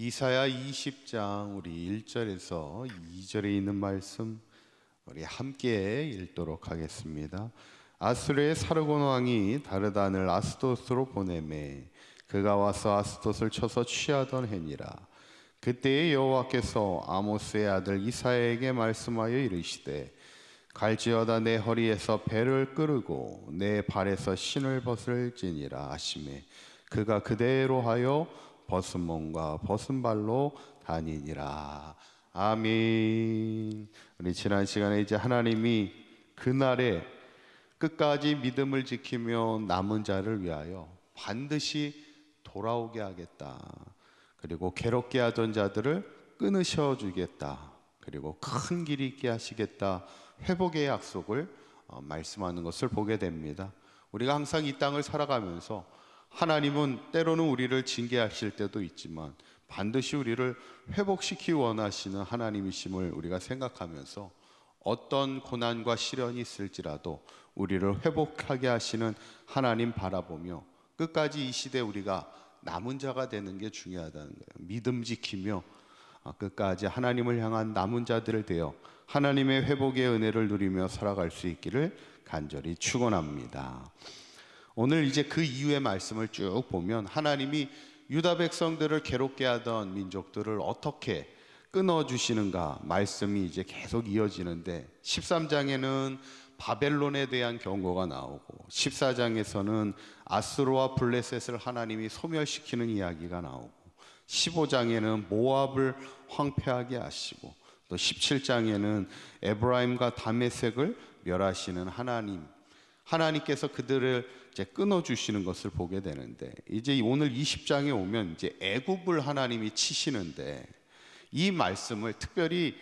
이사야 20장 우리 1절에서 2절에 있는 말씀 우리 함께 읽도록 하겠습니다. 아수르의 사르곤 왕이 다르단을 아스돗으로 보내매 그가 와서 아스돗을 쳐서 취하던 해니라. 그때에 여호와께서 아모스의 아들 이사야에게 말씀하여 이르시되 갈지어다 내 허리에서 배를 끄르고 내 발에서 신을 벗을지니라 하시매 그가 그대로 하여 벗은 몸과 벗은 발로 다니니라. 아멘. 우리 지난 시간에 이제 하나님이 그날에 끝까지 믿음을 지키며 남은 자를 위하여 반드시 돌아오게 하겠다. 그리고 괴롭게 하던 자들을 끊으셔 주겠다. 그리고 큰 길이 있게 하시겠다. 회복의 약속을 말씀하는 것을 보게 됩니다. 우리가 항상 이 땅을 살아가면서 하나님은 때로는 우리를 징계하실 때도 있지만 반드시 우리를 회복시키기 원하시는 하나님이심을 우리가 생각하면서 어떤 고난과 시련이 있을지라도 우리를 회복하게 하시는 하나님 바라보며 끝까지 이 시대 우리가 남은 자가 되는 게 중요하다는 거예요. 믿음 지키며 끝까지 하나님을 향한 남은 자들을 되어 하나님의 회복의 은혜를 누리며 살아갈 수 있기를 간절히 축원합니다. 오늘 이제 그 이후의 말씀을 쭉 보면 하나님이 유다 백성들을 괴롭게 하던 민족들을 어떻게 끊어주시는가 말씀이 이제 계속 이어지는데 13장에는 바벨론에 대한 경고가 나오고 14장에서는 아수르와 블레셋을 하나님이 소멸시키는 이야기가 나오고 15장에는 모압을 황폐하게 하시고 또 17장에는 에브라임과 다메섹을 멸하시는 하나님께서 그들을 이제 끊어주시는 것을 보게 되는데 이제 오늘 20장에 오면 이제 애굽을 하나님이 치시는데 이 말씀을 특별히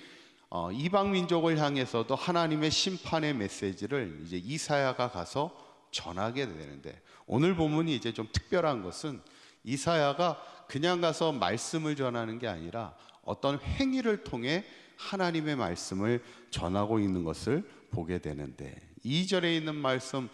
이방 민족을 향해서도 하나님의 심판의 메시지를 이제 이사야가 가서 전하게 되는데 오늘 본문이 이제 좀 특별한 것은 이사야가 그냥 가서 말씀을 전하는 게 아니라 어떤 행위를 통해 하나님의 말씀을 전하고 있는 것을 보게 되는데 2절에 있는 말씀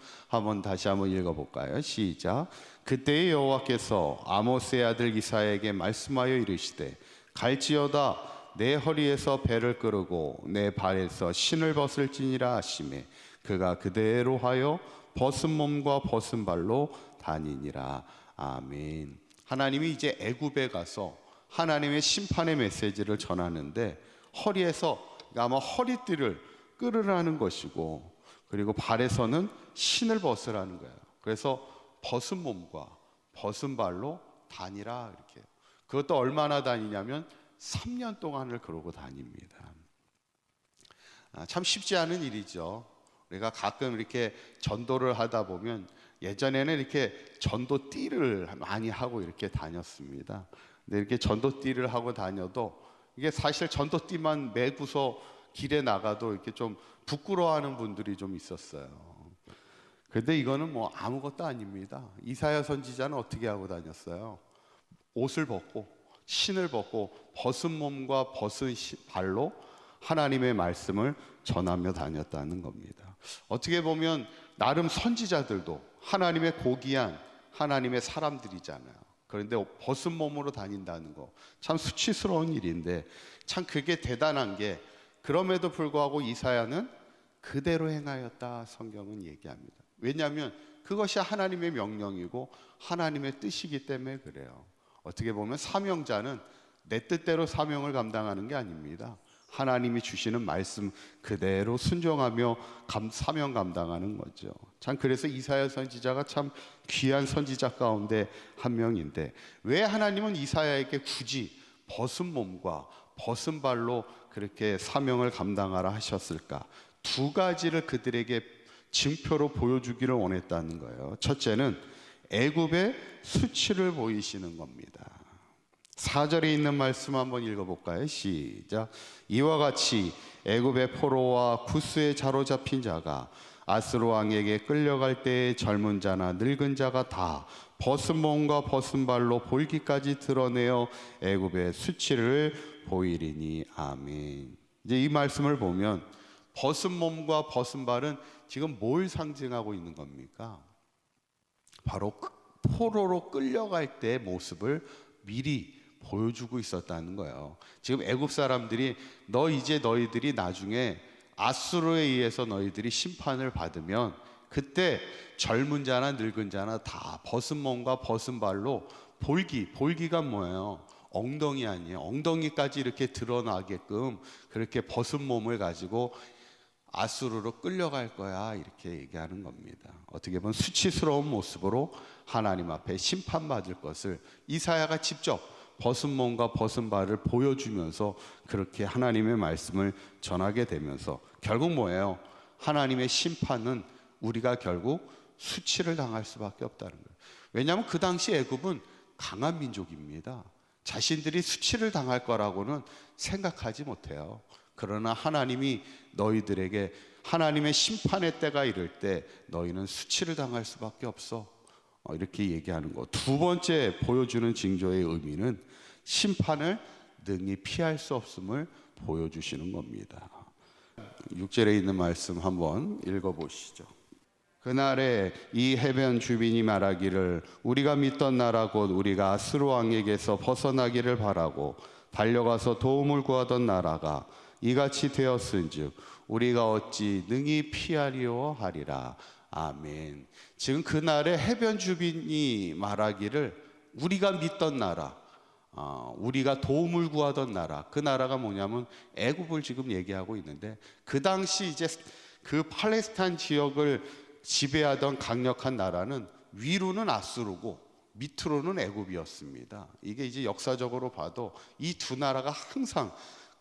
다시 한번 읽어볼까요? 시작. 그때의 여호와께서 아모스의 아들 이사야에게 말씀하여 이르시되 갈지어다 내 허리에서 배를 끄르고 내 발에서 신을 벗을지니라 하시매 그가 그대로 하여 벗은 몸과 벗은 발로 다니니라. 아멘. 하나님이 이제 애굽에 가서 하나님의 심판의 메시지를 전하는데 허리에서 아마 허리띠를 끌으라는 것이고 그리고 발에서는 신을 벗으라는 거예요. 그래서 벗은 몸과 벗은 발로 다니라 이렇게. 그것도 얼마나 다니냐면 3년 동안을 그러고 다닙니다. 참 쉽지 않은 일이죠. 우리가 가끔 이렇게 전도를 하다 보면 예전에는 이렇게 전도띠를 많이 하고 이렇게 다녔습니다. 근데 이렇게 전도띠를 하고 다녀도 이게 사실 전도띠만 메고서 길에 나가도 이렇게 좀 부끄러워하는 분들이 좀 있었어요. 그런데 이거는 뭐 아무것도 아닙니다. 이사야 선지자는 어떻게 하고 다녔어요? 옷을 벗고 신을 벗고 벗은 몸과 벗은 발로 하나님의 말씀을 전하며 다녔다는 겁니다. 어떻게 보면 나름 선지자들도 하나님의 고귀한 하나님의 사람들이잖아요. 그런데 벗은 몸으로 다닌다는 거 참 수치스러운 일인데 참 그게 대단한 게 그럼에도 불구하고 이사야는 그대로 행하였다 성경은 얘기합니다. 왜냐하면 그것이 하나님의 명령이고 하나님의 뜻이기 때문에 그래요. 어떻게 보면 사명자는 내 뜻대로 사명을 감당하는 게 아닙니다. 하나님이 주시는 말씀 그대로 순종하며 사명 감당하는 거죠. 참 그래서 이사야 선지자가 참 귀한 선지자 가운데 한 명인데 왜 하나님은 이사야에게 굳이 벗은 몸과 벗은 발로 그렇게 사명을 감당하라 하셨을까? 두 가지를 그들에게 징표로 보여주기를 원했다는 거예요. 첫째는 애굽의 수치를 보이시는 겁니다. 4절에 있는 말씀 한번 읽어볼까요? 시작. 이와 같이 애굽의 포로와 구스에 사로잡힌 자가 아수르 왕에게 끌려갈 때에 젊은 자나 늙은 자가 다 벗은 몸과 벗은 발로 볼기까지 드러내어 애굽의 수치를 보이리니. 아멘. 이제 이 말씀을 보면 벗은 몸과 벗은 발은 지금 뭘 상징하고 있는 겁니까? 바로 포로로 끌려갈 때의 모습을 미리 보여주고 있었다는 거예요. 지금 애굽 사람들이 이제 너희들이 나중에 아수르에 의해서 너희들이 심판을 받으면 그때 젊은 자나 늙은 자나 다 벗은 몸과 벗은 발로 볼기가 뭐예요? 엉덩이 아니에요. 엉덩이까지 이렇게 드러나게끔 그렇게 벗은 몸을 가지고 아수르로 끌려갈 거야, 이렇게 얘기하는 겁니다. 어떻게 보면 수치스러운 모습으로 하나님 앞에 심판받을 것을 이사야가 직접 벗은 몸과 벗은 발을 보여주면서 그렇게 하나님의 말씀을 전하게 되면서 결국 뭐예요? 하나님의 심판은 우리가 결국 수치를 당할 수밖에 없다는 거예요. 왜냐하면 그 당시 애굽은 강한 민족입니다. 자신들이 수치를 당할 거라고는 생각하지 못해요. 그러나 하나님이 너희들에게 하나님의 심판의 때가 이를 때 너희는 수치를 당할 수밖에 없어, 이렇게 얘기하는 거. 두 번째 보여주는 징조의 의미는 심판을 능히 피할 수 없음을 보여주시는 겁니다. 6절에 있는 말씀 한번 읽어보시죠. 그날에 이 해변 주민이 말하기를 우리가 믿던 나라 곧 우리가 아수르 왕에게서 벗어나기를 바라고 달려가서 도움을 구하던 나라가 이같이 되었은즉 우리가 어찌 능히 피하리오 하리라. 아멘. 지금 그날에 해변 주민이 말하기를 우리가 믿던 나라, 우리가 도움을 구하던 나라, 그 나라가 뭐냐면 애굽을 지금 얘기하고 있는데, 그 당시 이제 그 팔레스타인 지역을 지배하던 강력한 나라는 위로는 아수르고 밑으로는 애굽이었습니다. 이게 이제 역사적으로 봐도 이 두 나라가 항상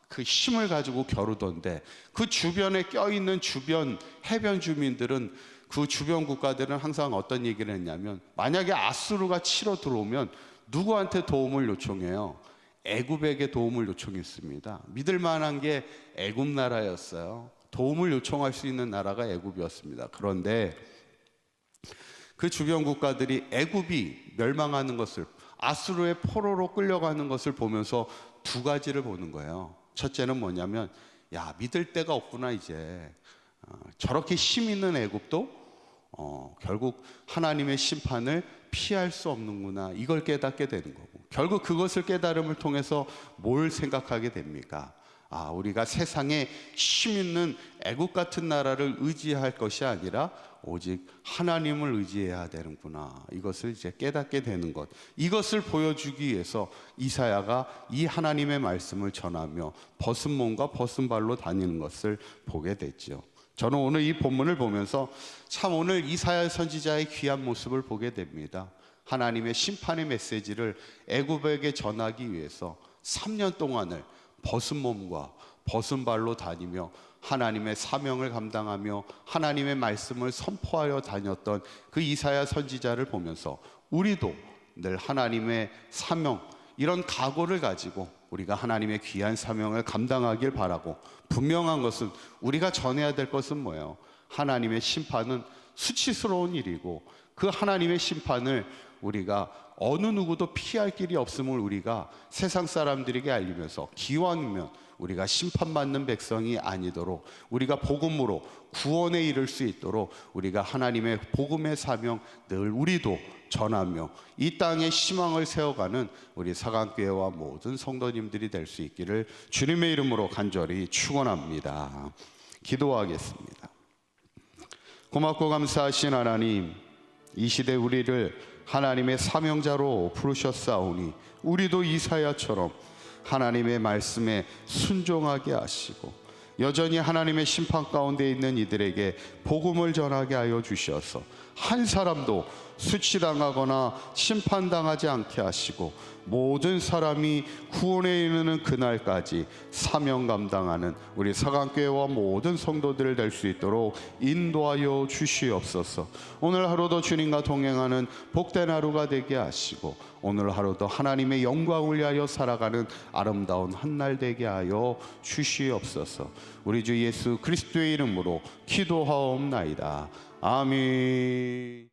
그 힘을 가지고 겨루던데, 그 주변에 껴있는 주변 해변 주민들은, 그 주변 국가들은 항상 어떤 얘기를 했냐면, 만약에 아수르가 치러 들어오면 누구한테 도움을 요청해요? 애굽에게 도움을 요청했습니다. 믿을 만한 게 애굽 나라였어요. 도움을 요청할 수 있는 나라가 애굽이었습니다. 그런데 그 주변 국가들이 애굽이 멸망하는 것을, 아수르의 포로로 끌려가는 것을 보면서 두 가지를 보는 거예요. 첫째는 뭐냐면, 야, 믿을 데가 없구나 이제. 저렇게 힘 있는 애굽도 결국 하나님의 심판을 피할 수 없는구나, 이걸 깨닫게 되는 거고, 결국 그것을 깨달음을 통해서 뭘 생각하게 됩니까? 우리가 세상에 힘 있는 애국 같은 나라를 의지할 것이 아니라 오직 하나님을 의지해야 되는구나, 이것을 이제 깨닫게 되는 것. 이것을 보여주기 위해서 이사야가 이 하나님의 말씀을 전하며 벗은 몸과 벗은 발로 다니는 것을 보게 됐죠. 저는 오늘 이 본문을 보면서 참 오늘 이사야 선지자의 귀한 모습을 보게 됩니다. 하나님의 심판의 메시지를 애굽에게 전하기 위해서 3년 동안을 벗은 몸과 벗은 발로 다니며 하나님의 사명을 감당하며 하나님의 말씀을 선포하여 다녔던 그 이사야 선지자를 보면서 우리도 늘 하나님의 사명, 이런 각오를 가지고 우리가 하나님의 귀한 사명을 감당하길 바라고, 분명한 것은 우리가 전해야 될 것은 뭐예요? 하나님의 심판은 수치스러운 일이고 그 하나님의 심판을 우리가 어느 누구도 피할 길이 없음을 우리가 세상 사람들에게 알리면서, 기왕이면 우리가 심판받는 백성이 아니도록 우리가 복음으로 구원에 이를 수 있도록 우리가 하나님의 복음의 사명 늘 우리도 전하며 이 땅에 희망을 세워가는 우리 사강교회와 모든 성도님들이 될 수 있기를 주님의 이름으로 간절히 축원합니다. 기도하겠습니다. 고맙고 감사하신 하나님, 이 시대 우리를 하나님의 사명자로 부르셨사오니 우리도 이사야처럼 하나님의 말씀에 순종하게 하시고 여전히 하나님의 심판 가운데 있는 이들에게 복음을 전하게 하여 주셔서 한 사람도 수치당하거나 심판당하지 않게 하시고 모든 사람이 구원에 이르는 그날까지 사명 감당하는 우리 사강교회와 모든 성도들 될 수 있도록 인도하여 주시옵소서. 오늘 하루도 주님과 동행하는 복된 하루가 되게 하시고 오늘 하루도 하나님의 영광을 위하여 살아가는 아름다운 한날 되게 하여 주시옵소서. 우리 주 예수 그리스도의 이름으로 기도하옵나이다. 아멘.